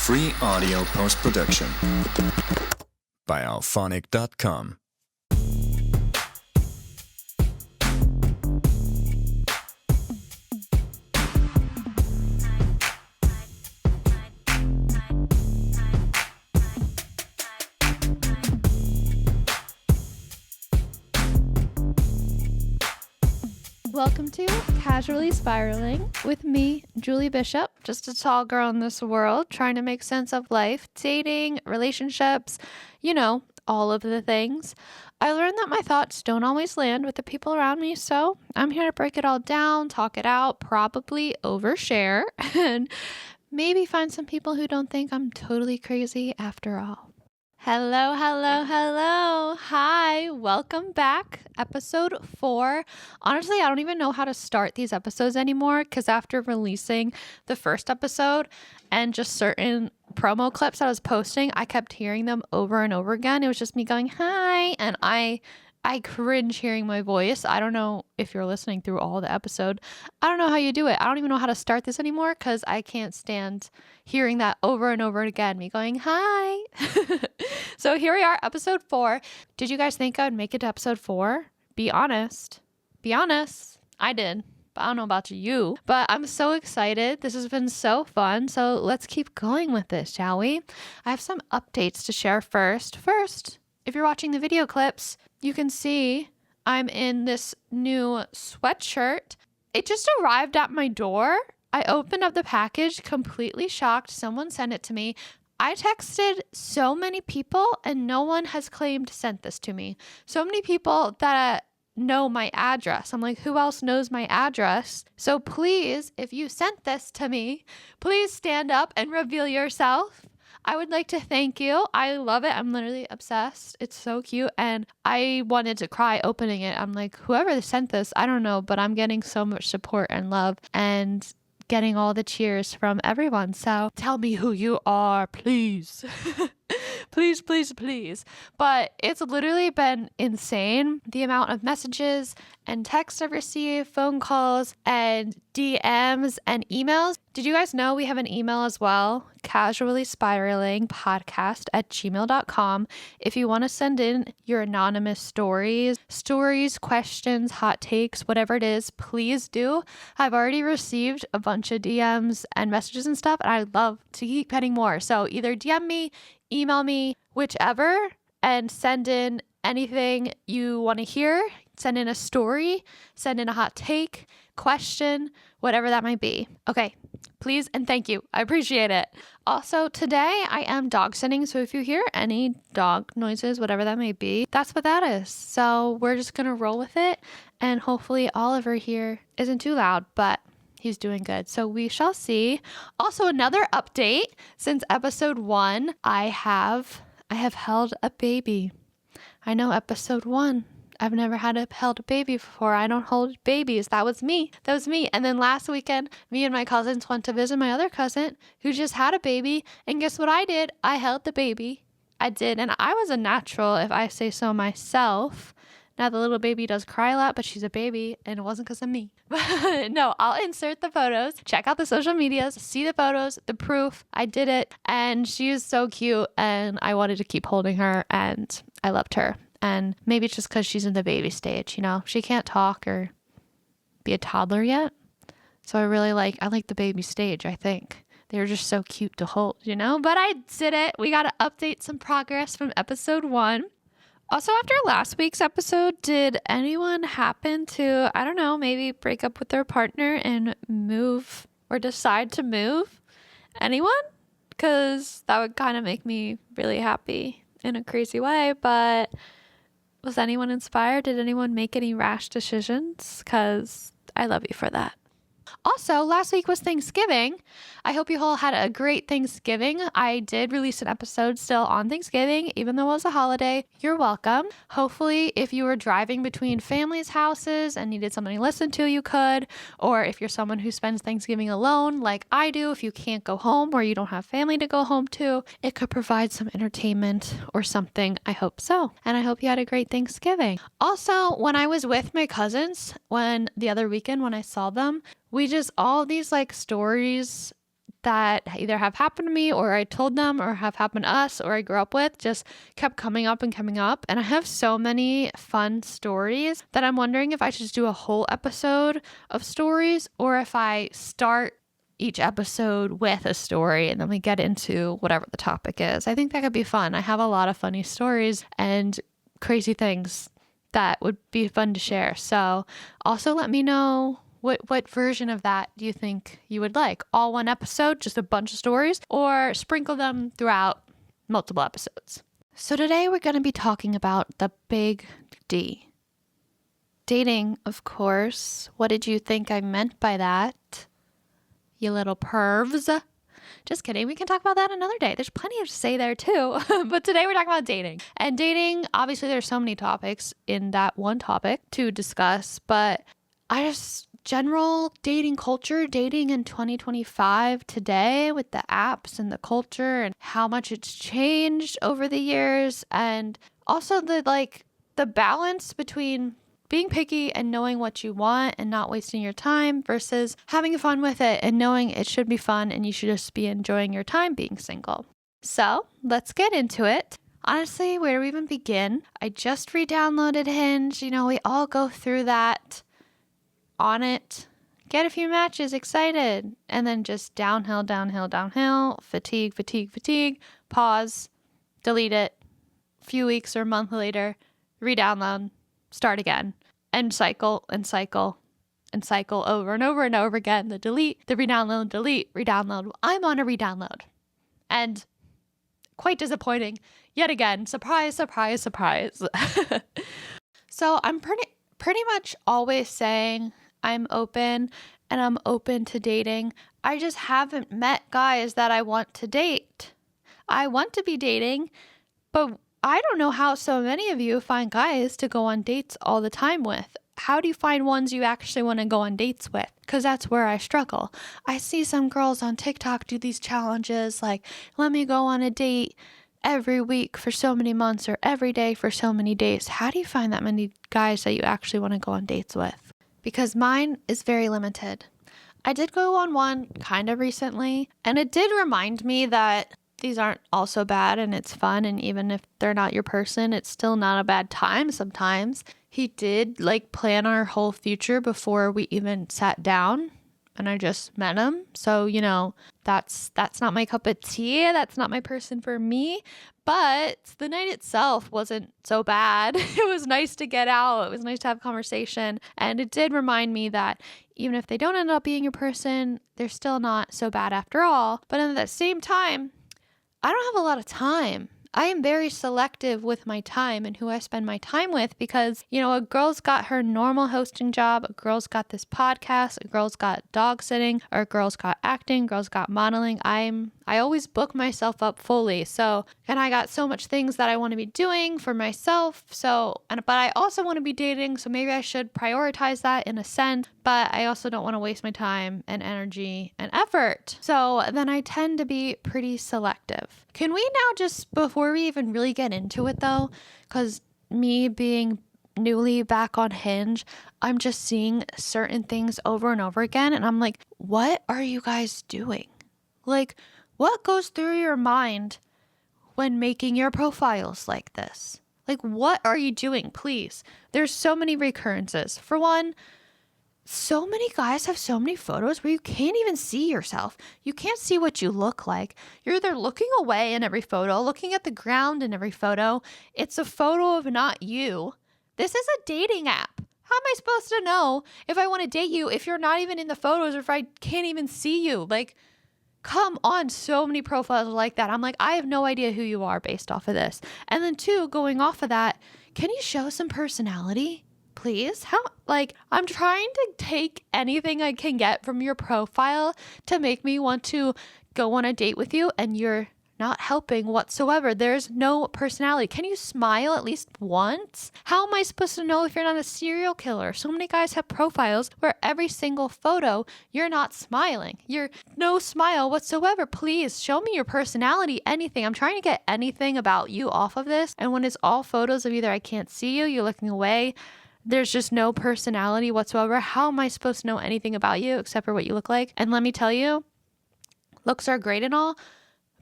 Free audio post-production by alphonic.com. Welcome to Casually Spiraling with me, Julie Bishop, just a tall girl in this world trying to make sense of life, dating, relationships, all of the things. I learned that my thoughts don't always land with the people around me, so I'm here to break it all down, talk it out, probably overshare, and maybe find some people who don't think I'm totally crazy after all. Hello. Hi, welcome back. Episode 4. Honestly, I don't even know how to start these episodes anymore because after releasing the first episode and just certain promo clips I was posting, I kept hearing them over and over again. It was just me going, hi, and I cringe hearing my voice. I don't know if you're listening through all the episode. I don't know how you do it. I don't even know how to start this anymore because I can't stand hearing that over and over again. Me going, hi. So here we are, episode 4. Did you guys think I would make it to episode 4? Be honest. I did. But I don't know about you. But I'm so excited. This has been so fun. So let's keep going with this, shall we? I have some updates to share first. If you're watching the video clips, you can see I'm in this new sweatshirt. It just arrived at my door. I opened up the package, completely shocked. Someone sent it to me. I texted so many people and no one has claimed sent this to me. So many people that know my address. I'm like, who else knows my address? So please, if you sent this to me, please stand up and reveal yourself. I would like to thank you. I love it. I'm literally obsessed. It's so cute. And I wanted to cry opening it. I'm like, whoever sent this, I don't know, but I'm getting so much support and love and getting all the cheers from everyone. So tell me who you are, please. please. But it's literally been insane. The amount of messages and texts I've received, phone calls and DMs and emails. Did you guys know we have an email as well? CasuallySpiralingPodcast@gmail.com. If you want to send in your anonymous stories, questions, hot takes, whatever it is, please do. I've already received a bunch of DMs and messages and stuff, and I'd love to keep getting more. So either DM me, email me, whichever, and send in anything you want to hear. Send in a story, send in a hot take, question, whatever that might be. Okay, please and thank you. I appreciate it. Also, today I am dog sitting, so if you hear any dog noises, whatever that may be, that's what that is. So we're just going to roll with it, and hopefully Oliver here isn't too loud, but he's doing good. So we shall see. Also, another update since episode 1, I have held a baby. I know, episode 1. I've never held a baby before. I don't hold babies. That was me. And then last weekend, me and my cousins went to visit my other cousin who just had a baby. And guess what I did? I held the baby. I did. And I was a natural, if I say so myself. Now, the little baby does cry a lot, but she's a baby, and it wasn't because of me. No, I'll insert the photos. Check out the social medias. See the photos, the proof. I did it. And she is so cute, and I wanted to keep holding her, and I loved her. And maybe it's just because she's in the baby stage, She can't talk or be a toddler yet. So I like the baby stage, I think. They were just so cute to hold, But I did it. We got to update some progress from episode 1. Also, after last week's episode, did anyone happen to, I don't know, maybe break up with their partner and move or decide to move? Anyone? Because that would kind of make me really happy in a crazy way, but was anyone inspired? Did anyone make any rash decisions? Because I love you for that. Also, last week was Thanksgiving. I hope you all had a great Thanksgiving. I did release an episode still on Thanksgiving, even though it was a holiday. You're welcome. Hopefully, if you were driving between families' houses and needed something to listen to, you could. Or if you're someone who spends Thanksgiving alone, like I do, if you can't go home or you don't have family to go home to, it could provide some entertainment or something. I hope so. And I hope you had a great Thanksgiving. Also, when I was with my cousins, the other weekend when I saw them, we just, all these stories that either have happened to me or I told them or have happened to us or I grew up with just kept coming up and coming up. And I have so many fun stories that I'm wondering if I should just do a whole episode of stories or if I start each episode with a story and then we get into whatever the topic is. I think that could be fun. I have a lot of funny stories and crazy things that would be fun to share. So also let me know what version of that do you think you would like? All one episode, just a bunch of stories, or sprinkle them throughout multiple episodes? So today we're going to be talking about the big D. Dating, of course. What did you think I meant by that? You little pervs. Just kidding. We can talk about that another day. There's plenty to say there too. But today we're talking about dating. And dating, obviously there's so many topics in that one topic to discuss, but general dating culture, dating in 2025 today with the apps and the culture and how much it's changed over the years, and also the balance between being picky and knowing what you want and not wasting your time versus having fun with it and knowing it should be fun and you should just be enjoying your time being single. So let's get into it. Honestly, where do we even begin? I just re-downloaded Hinge. We all go through that. On it, get a few matches, excited, and then just downhill, fatigue, pause, delete it, a few weeks or a month later, re-download, start again, and cycle over and over and over again. The delete, the re-download, delete, re-download. I'm on a re-download. And quite disappointing. Yet again, surprise. So I'm pretty much always saying I'm open and I'm open to dating. I just haven't met guys that I want to date. I want to be dating, but I don't know how so many of you find guys to go on dates all the time with. How do you find ones you actually want to go on dates with? Because that's where I struggle. I see some girls on TikTok do these challenges like, let me go on a date every week for so many months or every day for so many days. How do you find that many guys that you actually want to go on dates with? Because mine is very limited. I did go on one kind of recently, and it did remind me that these aren't all so bad and it's fun, and even if they're not your person, it's still not a bad time sometimes. He did plan our whole future before we even sat down, and I just met him. So, that's not my cup of tea. That's not my person for me. But the night itself wasn't so bad. It was nice to get out. It was nice to have a conversation. And it did remind me that even if they don't end up being your person, they're still not so bad after all. But at the same time, I don't have a lot of time. I am very selective with my time and who I spend my time with because, a girl's got her normal hosting job, a girl's got this podcast, a girl's got dog sitting, or a girl's got acting, girl's got modeling. I always book myself up fully. So, and I got so much things that I want to be doing for myself. But I also want to be dating. So maybe I should prioritize that in a sense, but I also don't want to waste my time and energy and effort. So then I tend to be pretty selective. Can we now just, before we even really get into it though, because me being newly back on Hinge, I'm just seeing certain things over and over again. And I'm like, what are you guys doing? What goes through your mind when making your profiles like this? What are you doing? Please. There's so many recurrences. For one, so many guys have so many photos where you can't even see yourself. You can't see what you look like. You're either looking away in every photo, looking at the ground in every photo. It's a photo of not you. This is a dating app. How am I supposed to know if I want to date you if you're not even in the photos or if I can't even see you? Come on, so many profiles like that. I'm like, I have no idea who you are based off of this. And then two, going off of that, can you show some personality? Please? I'm trying to take anything I can get from your profile to make me want to go on a date with you, and you're not helping whatsoever. There's no personality. Can you smile at least once? How am I supposed to know if you're not a serial killer? So many guys have profiles where every single photo, you're not smiling. You're no smile whatsoever. Please show me your personality, anything. I'm trying to get anything about you off of this. And when it's all photos of either I can't see you, you're looking away, there's just no personality whatsoever. How am I supposed to know anything about you except for what you look like? And let me tell you, Looks are great and all,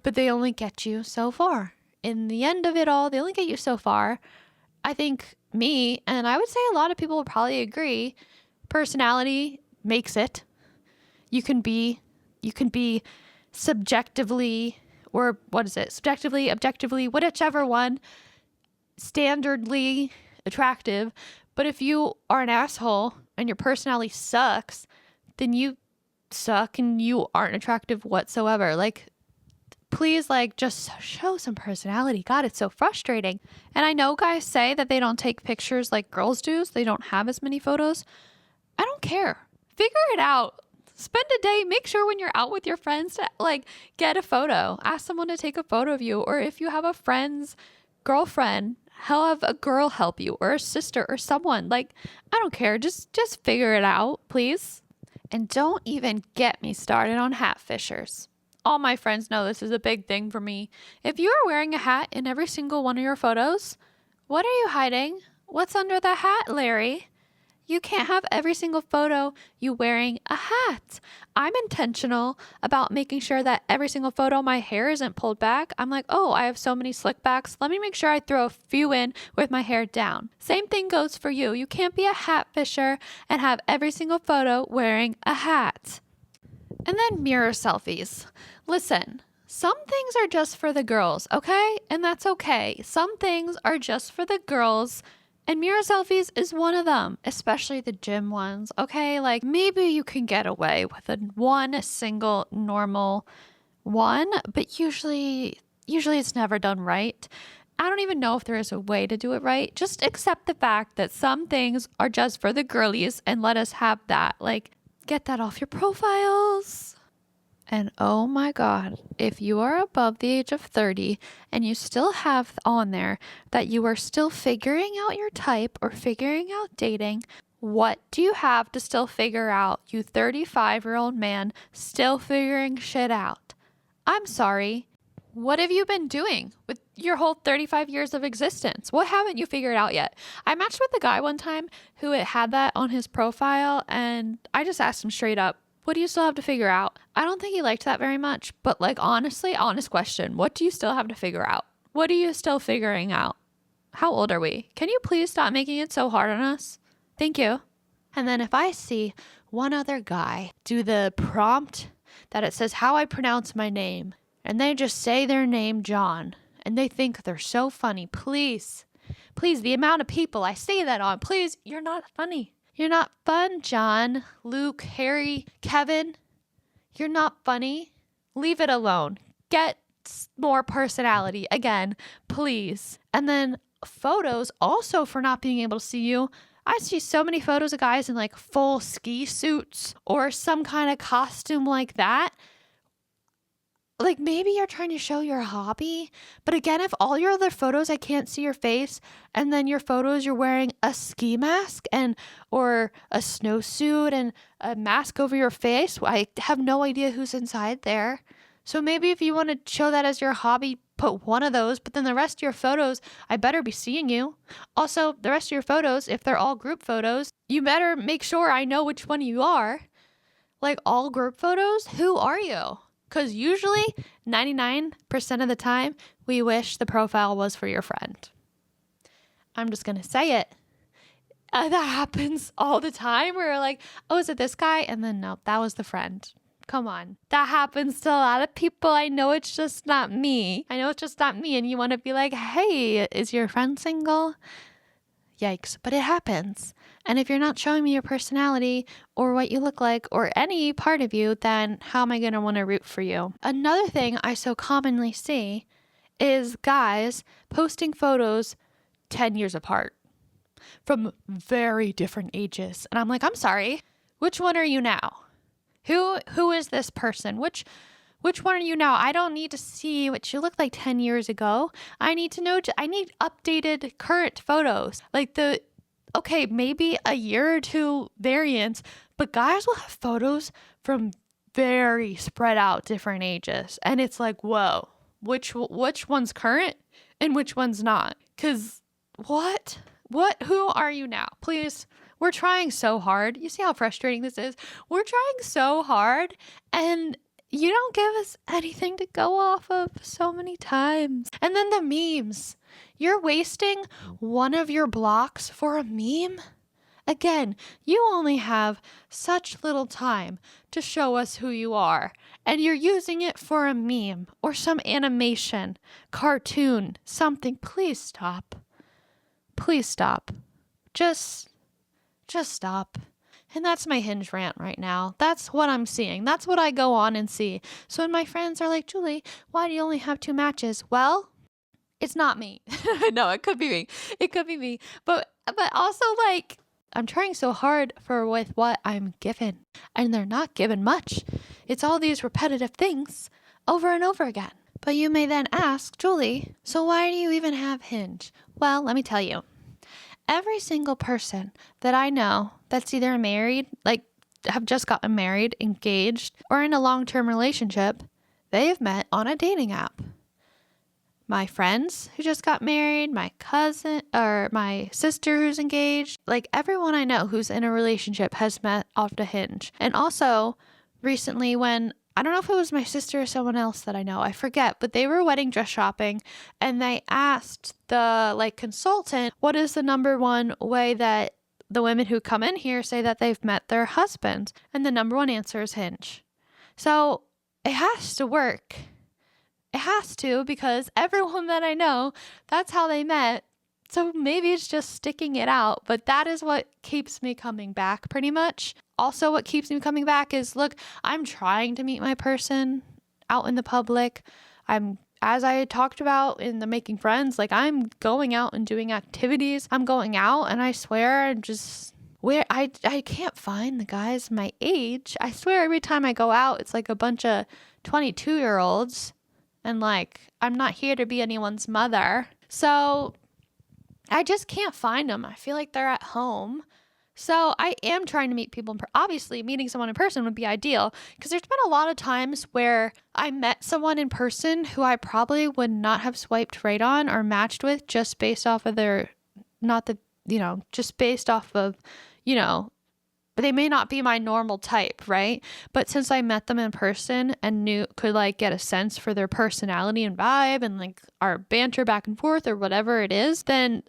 but they only get you so far. In the end of it all, they only get you so far. I think me, and I would say a lot of people would probably agree, personality makes it. You can be subjectively, or what is it? Subjectively, objectively, whichever one, standardly attractive. But if you are an asshole and your personality sucks, then you suck and you aren't attractive whatsoever. Like, please, like, just show some personality. God, it's so frustrating. And I know guys say that they don't take pictures like girls do, so they don't have as many photos. I don't care. Figure it out. Spend a day. Make sure when you're out with your friends to, like, get a photo. Ask someone to take a photo of you. Or if you have a friend's girlfriend, have a girl help you, or a sister or someone. Like, I don't care. Just figure it out, please. And don't even get me started on hat fishers. All my friends know this is a big thing for me. If you are wearing a hat in every single one of your photos, what are you hiding? What's under the hat, Larry? You can't have every single photo you wearing a hat. I'm intentional about making sure that every single photo my hair isn't pulled back. I'm like, oh, I have so many slick backs. Let me make sure I throw a few in with my hair down. Same thing goes for you. You can't be a hat fisher and have every single photo wearing a hat. And then mirror selfies. Listen, some things are just for the girls, okay? And that's okay. Some things are just for the girls, and mirror selfies is one of them, especially the gym ones, okay? Like, maybe you can get away with one single normal one, but usually it's never done right. I don't even know if there is a way to do it right. Just accept the fact that some things are just for the girlies and let us have that. Like, get that off your profiles. And oh my God, if you are above the age of 30 and you still have on there that you are still figuring out your type or figuring out dating, what do you have to still figure out, you 35-year-old man still figuring shit out? I'm sorry. What have you been doing with your whole 35 years of existence? What haven't you figured out yet? I matched with a guy one time who had that on his profile, and I just asked him straight up, what do you still have to figure out? I don't think he liked that very much, but like, honestly, honest question. What do you still have to figure out? What are you still figuring out? How old are we? Can you please stop making it so hard on us? Thank you. And then if I see one other guy do the prompt that it says how I pronounce my name, and they just say their name, John, and they think they're so funny, please, the amount of people I say that on, please, you're not funny. You're not fun, John, Luke, Harry, Kevin. You're not funny. Leave it alone. Get more personality. Again, please. And then photos also for not being able to see you. I see so many photos of guys in like full ski suits or some kind of costume like that. Like, maybe you're trying to show your hobby, but again, if all your other photos, I can't see your face, and then your photos, you're wearing a ski mask or a snowsuit and a mask over your face, I have no idea who's inside there. So maybe if you want to show that as your hobby, put one of those, but then the rest of your photos, I better be seeing you. Also, the rest of your photos, if they're all group photos, you better make sure I know which one you are. Like, all group photos, who are you? Because usually 99% of the time, we wish the profile was for your friend. I'm just going to say it. That happens all the time where you're like, oh, is it this guy? And then no, that was the friend. Come on. That happens to a lot of people. I know it's just not me. And you want to be like, hey, is your friend single? Yikes. But it happens. And if you're not showing me your personality or what you look like or any part of you, then how am I going to want to root for you? Another thing I so commonly see is guys posting photos 10 years apart from very different ages. And I'm like, I'm sorry. Which one are you now? Who is this person? Which one are you now? I don't need to see what you looked like 10 years ago. I need to know. I need updated current photos. Like okay, maybe a year or two variants, but guys will have photos from very spread out different ages. And it's like, whoa, which one's current and which one's not? Because what? Who are you now? Please. We're trying so hard. You see how frustrating this is? We're trying so hard, and you don't give us anything to go off of so many times. And then the memes. You're wasting one of your blocks for a meme? Again, you only have such little time to show us who you are, and you're using it for a meme or some animation, cartoon, something. Please stop. Please stop. Just stop. And that's my Hinge rant right now. That's what I'm seeing. That's what I go on and see. So when my friends are like, Julie, why do you only have 2 matches? Well, it's not me. No, it could be me. It could be me. But also, like, I'm trying so hard with what I'm given, and they're not given much. It's all these repetitive things over and over again. But you may then ask, Julie, so why do you even have Hinge? Well, let me tell you. Every single person that I know that's either married, like have just gotten married, engaged, or in a long-term relationship, they've met on a dating app. My friends who just got married, my cousin or my sister who's engaged, like everyone I know who's in a relationship has met off the Hinge. And also recently when, I don't know if it was my sister or someone else that I know, I forget, but they were wedding dress shopping and they asked the consultant, what is the number one way that the women who come in here say that they've met their husbands? And the number one answer is Hinge. So it has to work. It has to, because everyone that I know, that's how they met. So maybe it's just sticking it out, but that is what keeps me coming back pretty much. Also, what keeps me coming back is, look, I'm trying to meet my person out in the public. As I had talked about in the Making Friends, like I'm going out and doing activities. I'm going out and I swear I can't find the guys my age. I swear every time I go out, it's like a bunch of 22-year-olds. And like, I'm not here to be anyone's mother. So I just can't find them. I feel like they're at home. So I am trying to meet people. Obviously, meeting someone in person would be ideal, because there's been a lot of times where I met someone in person who I probably would not have swiped right on or matched with just based off of just based off of, they may not be my normal type, right? But since I met them in person and could like get a sense for their personality and vibe and like our banter back and forth or whatever it is, then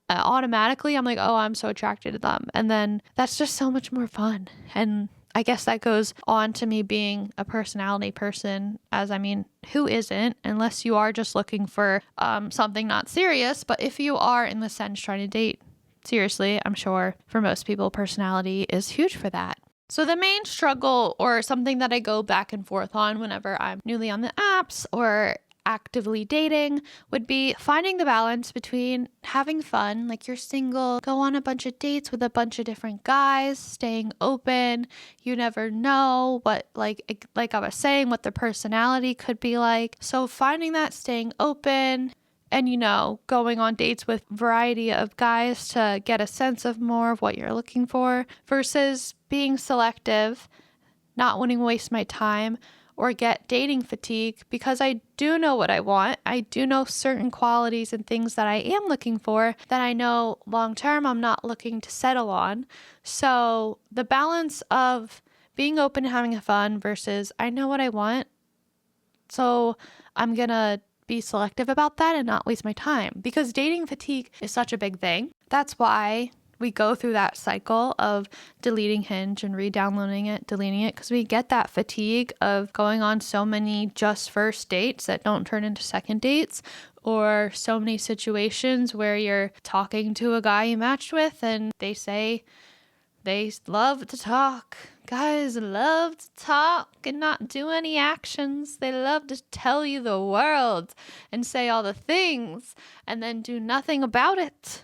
automatically I'm like, oh, I'm so attracted to them. And then that's just so much more fun. And I guess that goes on to me being a personality person, who isn't, unless you are just looking for something not serious. But if you are in the sense trying to date seriously, I'm sure for most people, personality is huge for that. So the main struggle, or something that I go back and forth on whenever I'm newly on the apps or actively dating, would be finding the balance between having fun, like you're single, go on a bunch of dates with a bunch of different guys, staying open. You never know what, like I was saying, what the personality could be like. So finding that, staying open, and, going on dates with a variety of guys to get a sense of more of what you're looking for, versus being selective, not wanting to waste my time or get dating fatigue, because I do know what I want. I do know certain qualities and things that I am looking for that I know long term I'm not looking to settle on. So the balance of being open and having fun versus I know what I want, so I'm going to be selective about that and not waste my time, because dating fatigue is such a big thing. That's why we go through that cycle of deleting Hinge and re-downloading it, deleting it, because we get that fatigue of going on so many just first dates that don't turn into second dates, or so many situations where you're talking to a guy you matched with and they say they love to talk. Guys love to talk and not do any actions. They love to tell you the world and say all the things and then do nothing about it.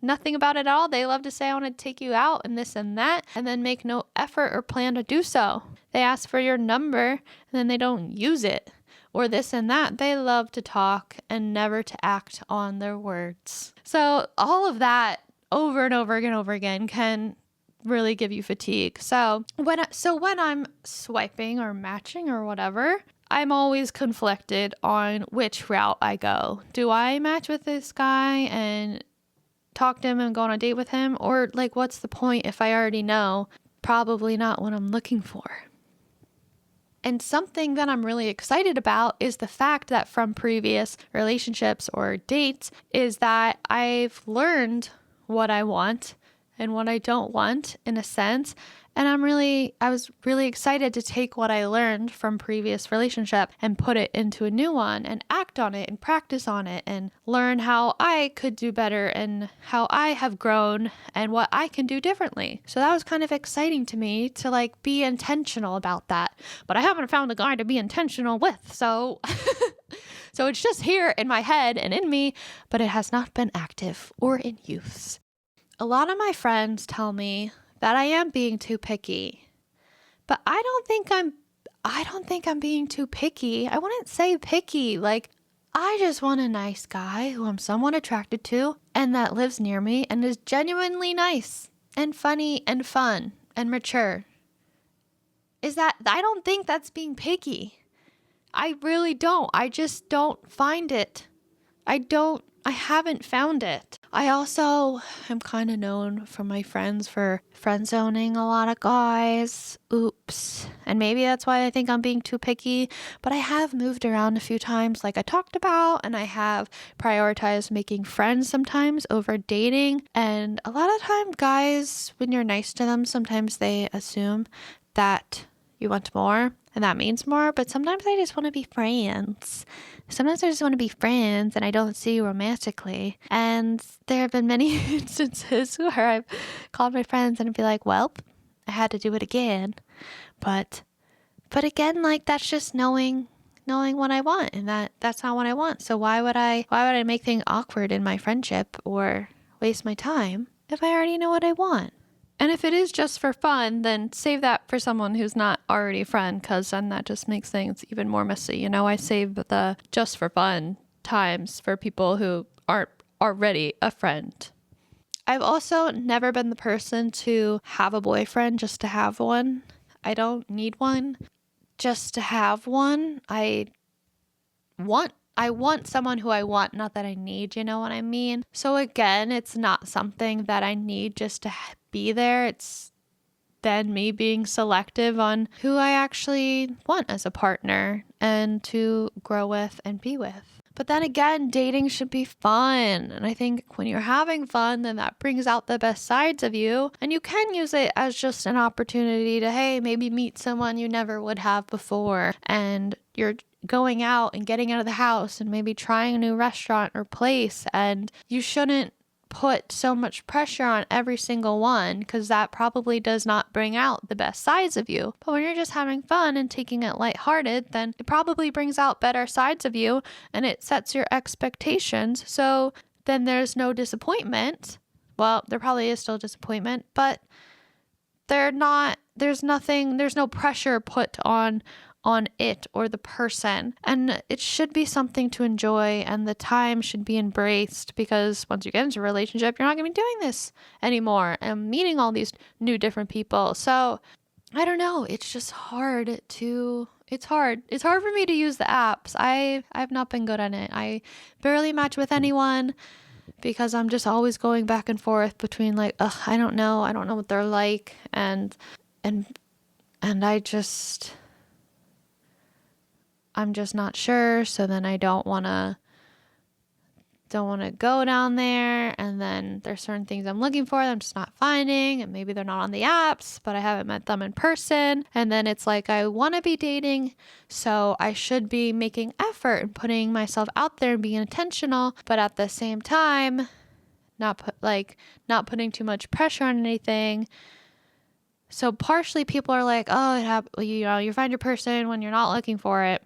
Nothing about it at all. They love to say, I want to take you out and this and that, and then make no effort or plan to do so. They ask for your number and then they don't use it, or this and that. They love to talk and never to act on their words. So all of that over and over again can really give you fatigue. So when I'm swiping or matching or whatever, I'm always conflicted on which route I go. Do I match with this guy and talk to him and go on a date with him? Or like, what's the point if I already know probably not what I'm looking for? And something that I'm really excited about is the fact that from previous relationships or dates is that I've learned what I want and what I don't want in a sense. And I was really excited to take what I learned from previous relationship and put it into a new one and act on it and practice on it and learn how I could do better and how I have grown and what I can do differently. So that was kind of exciting to me to like be intentional about that. But I haven't found a guy to be intentional with. So so it's just here in my head and in me, but it has not been active or in use. A lot of my friends tell me that I am being too picky, but I don't think I'm being too picky. I wouldn't say picky. Like, I just want a nice guy who I'm somewhat attracted to and that lives near me and is genuinely nice and funny and fun and mature. I don't think that's being picky. I really don't. I just don't find it. I haven't found it. I also am kind of known from my friends for friendzoning a lot of guys. Oops. And maybe that's why I think I'm being too picky. But I have moved around a few times like I talked about. And I have prioritized making friends sometimes over dating. And a lot of time guys, when you're nice to them, sometimes they assume that you want more. And that means more. But sometimes I just want to be friends. Sometimes I just want to be friends and I don't see you romantically. And there have been many instances where I've called my friends and I'd be like, well, I had to do it again. But again, like that's just knowing what I want and that's not what I want. So why would I make things awkward in my friendship or waste my time if I already know what I want? And if it is just for fun, then save that for someone who's not already a friend, because then that just makes things even more messy. You know, I save the just for fun times for people who aren't already a friend. I've also never been the person to have a boyfriend just to have one. I don't need one just to have one. I want someone who I want, not that I need, you know what I mean? So again, it's not something that I need just to be there. It's then me being selective on who I actually want as a partner and to grow with and be with. But then again, dating should be fun. And I think when you're having fun, then that brings out the best sides of you. And you can use it as just an opportunity to, hey, maybe meet someone you never would have before. And you're going out and getting out of the house and maybe trying a new restaurant or place. And you shouldn't put so much pressure on every single one because that probably does not bring out the best sides of you. But when you're just having fun and taking it lighthearted, then it probably brings out better sides of you and it sets your expectations. So then there's no disappointment. Well, there probably is still disappointment, but there's no pressure put on it or the person. And it should be something to enjoy and the time should be embraced because once you get into a relationship, you're not going to be doing this anymore and meeting all these new different people. So I don't know. It's just hard to... It's hard for me to use the apps. I've not been good at it. I barely match with anyone because I'm just always going back and forth between like, I don't know what they're like and I'm just not sure. So then I don't want to go down there. And then there's certain things I'm looking for that I'm just not finding. And maybe they're not on the apps, but I haven't met them in person. And then it's like, I want to be dating. So I should be making effort and putting myself out there and being intentional. But at the same time, not putting too much pressure on anything. So partially people are like, you find your person when you're not looking for it.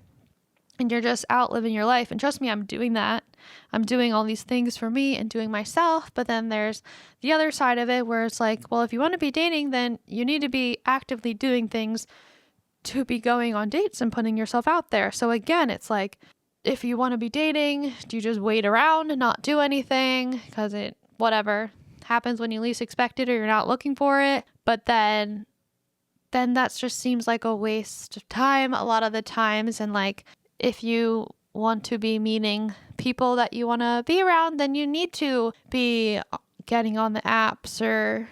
And you're just out living your life. And trust me, I'm doing that. I'm doing all these things for me and doing myself. But then there's the other side of it where it's like, well, if you want to be dating, then you need to be actively doing things to be going on dates and putting yourself out there. So again, it's like, if you want to be dating, do you just wait around and not do anything? Because it, whatever, happens when you least expect it or you're not looking for it. But then that just seems like a waste of time a lot of the times. And like, if you want to be meeting people that you want to be around, then you need to be getting on the apps or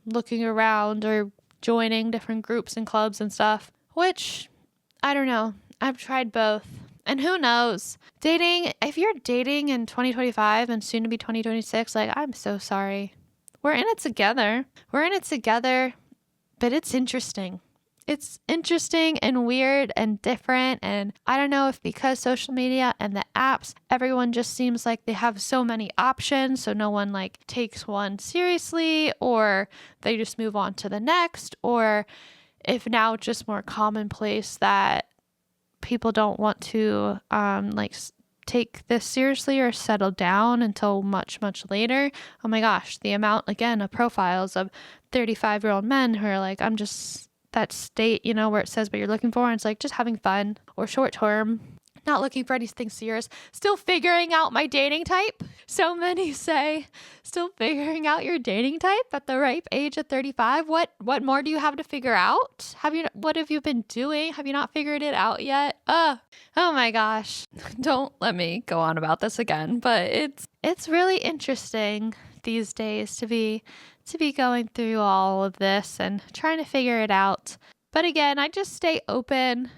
looking around or joining different groups and clubs and stuff, which I don't know. I've tried both. And who knows? Dating, if you're dating in 2025 and soon to be 2026, like, I'm so sorry. We're in it together. But it's interesting. It's interesting and weird and different. And I don't know if because social media and the apps, everyone just seems like they have so many options. So no one like takes one seriously, or they just move on to the next, or if now it's just more commonplace that people don't want to take this seriously or settle down until much, much later. Oh my gosh, the amount again of profiles of 35-year-old men who are like, I'm just that state, where it says what you're looking for, and it's like just having fun or short term, not looking for anything serious, still figuring out my dating type. So many say still figuring out your dating type at the ripe age of 35. What more do you have to figure out? What have you been doing? Have you not figured it out yet? Oh my gosh. Don't let me go on about this again, but it's really interesting these days to be going through all of this and trying to figure it out. But again, I just stay open.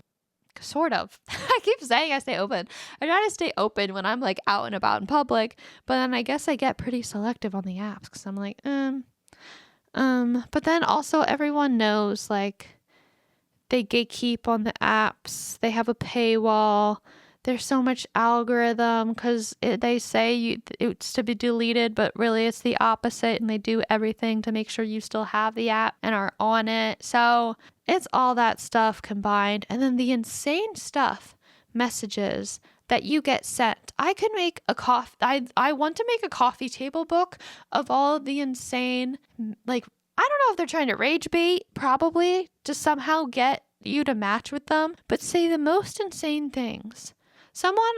Sort of. I keep saying I stay open. I try to stay open when I'm like out and about in public, but then I guess I get pretty selective on the apps because I'm like, but then also everyone knows like they gatekeep on the apps. They have a paywall. There's so much algorithm because they say it's to be deleted, but really it's the opposite, and they do everything to make sure you still have the app and are on it. So it's all that stuff combined. And then the insane stuff, messages that you get sent. I could make I want to make a coffee table book of all of the insane, like, I don't know if they're trying to rage bait, probably, to somehow get you to match with them, but say the most insane things. Someone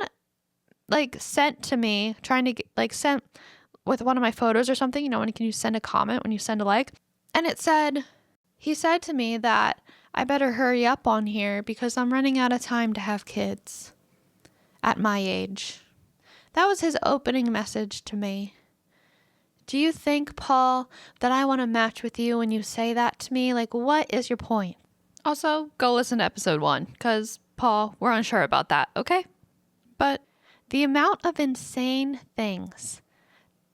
like sent to me trying to get, like sent with one of my photos or something, when you send a comment when you send a like, and he said to me that I better hurry up on here because I'm running out of time to have kids at my age. That was his opening message to me. Do you think, Paul, that I want to match with you when you say that to me? Like, what is your point? Also, go listen to episode 1 because, Paul, we're unsure about that, okay? But the amount of insane things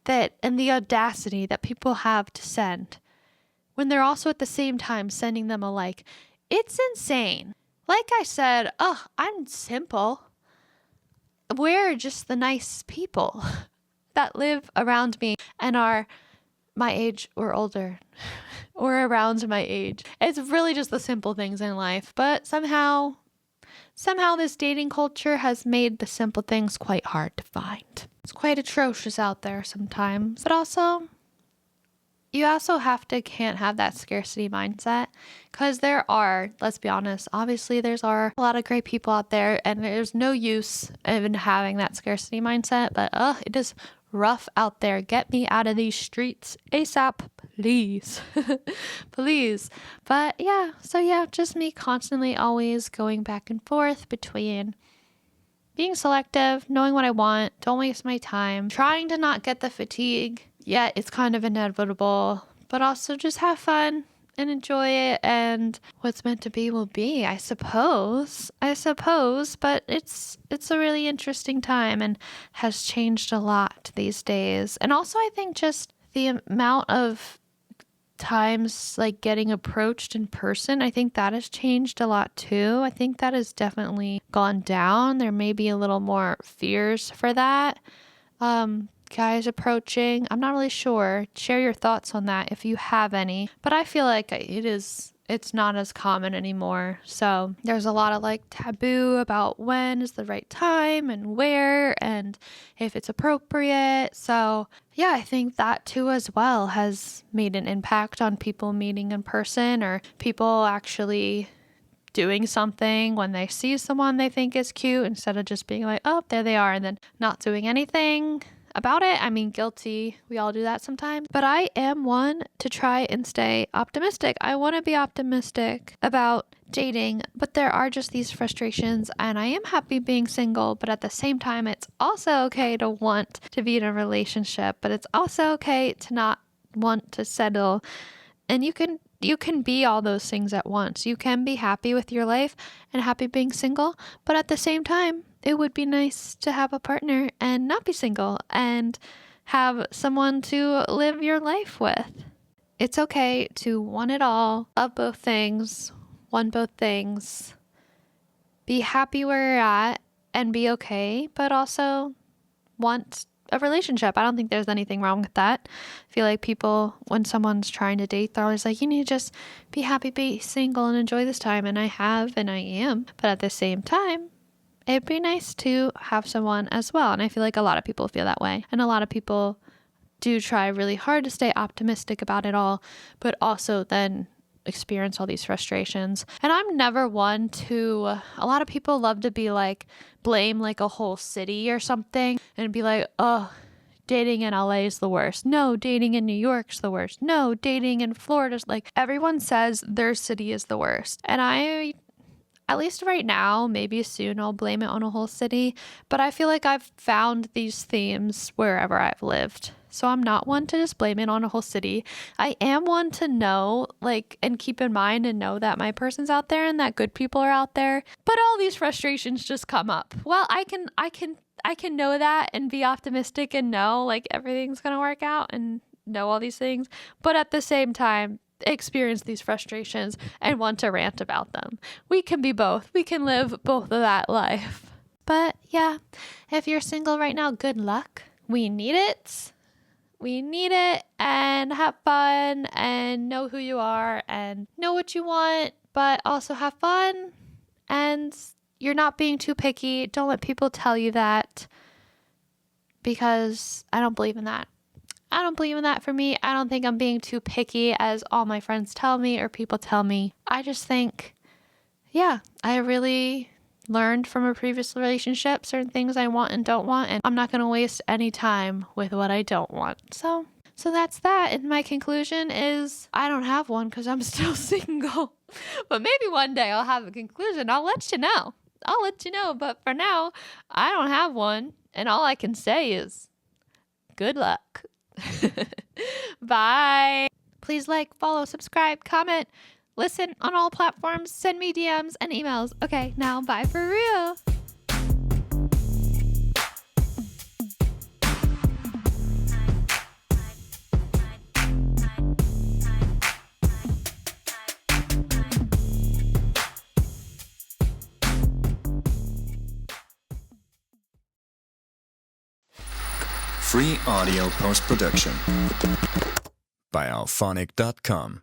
and the audacity that people have to send when they're also at the same time sending them a like, it's insane. Like I said, I'm simple. We're just the nice people that live around me and are my age or older or around my age. It's really just the simple things in life, but somehow this dating culture has made the simple things quite hard to find. It's quite atrocious out there sometimes, but also you also can't have that scarcity mindset because let's be honest, obviously there's a lot of great people out there and there's no use in having that scarcity mindset, but it is rough out there. Get me out of these streets ASAP, please. Please. But just me constantly always going back and forth between being selective, knowing what I want, don't waste my time, trying to not get the fatigue, yet it's kind of inevitable, but also just have fun and enjoy it, and what's meant to be will be, I suppose, but it's a really interesting time and has changed a lot these days. And also I think just the amount of times like getting approached in person, I think that has changed a lot too. I think that has definitely gone down. There may be a little more fears for that. Guys approaching, I'm not really sure. Share your thoughts on that if you have any, but I feel like it's not as common anymore. So there's a lot of like taboo about when is the right time and where and if it's appropriate. So yeah, I think that too as well has made an impact on people meeting in person or people actually doing something when they see someone they think is cute instead of just being like, oh, there they are, and then not doing anything about it. I mean, guilty. We all do that sometimes. But I am one to try and stay optimistic. I want to be optimistic about dating, but there are just these frustrations, and I am happy being single, but at the same time, it's also okay to want to be in a relationship, but it's also okay to not want to settle. And you can you can be all those things at once. You can be happy with your life and happy being single, but at the same time, it would be nice to have a partner and not be single and have someone to live your life with. It's okay to want it all, love both things, want both things, be happy where you're at and be okay, but also want a relationship. I don't think there's anything wrong with that. I feel like people, when someone's trying to date, they're always like, you need to just be happy, be single and enjoy this time. And I have, and I am. But at the same time, it'd be nice to have someone as well. And I feel like a lot of people feel that way. And a lot of people do try really hard to stay optimistic about it all, but also then experience all these frustrations. And I'm never one to, a lot of people love to be like, blame like a whole city or something and be like, oh, dating in LA is the worst. No, dating in New York's the worst. No, dating in Florida's like, everyone says their city is the worst. And I, at least right now, maybe soon I'll blame it on a whole city, but I feel like I've found these themes wherever I've lived. So I'm not one to just blame it on a whole city. I am one to know, like, and keep in mind and know that my person's out there and that good people are out there. But all these frustrations just come up. Well, I can know that and be optimistic and know like everything's going to work out and know all these things. But at the same time, experience these frustrations and want to rant about them. We can be both. We can live both of that life. But yeah, if you're single right now, good luck. We need it. We need it, and have fun and know who you are and know what you want, but also have fun. And you're not being too picky. Don't let people tell you that, because I don't believe in that. I don't believe in that for me. I don't think I'm being too picky as all my friends tell me or people tell me. I just think, yeah, I really learned from a previous relationship certain things I want and don't want, and I'm not going to waste any time with what I don't want. So that's that. And my conclusion is I don't have one because I'm still single. But maybe one day I'll have a conclusion. I'll let you know. But for now, I don't have one. And all I can say is good luck. Bye. Please like, follow, subscribe, comment, listen on all platforms, send me DMs and emails. Okay, now bye for real. Free audio post-production by alphonic.com.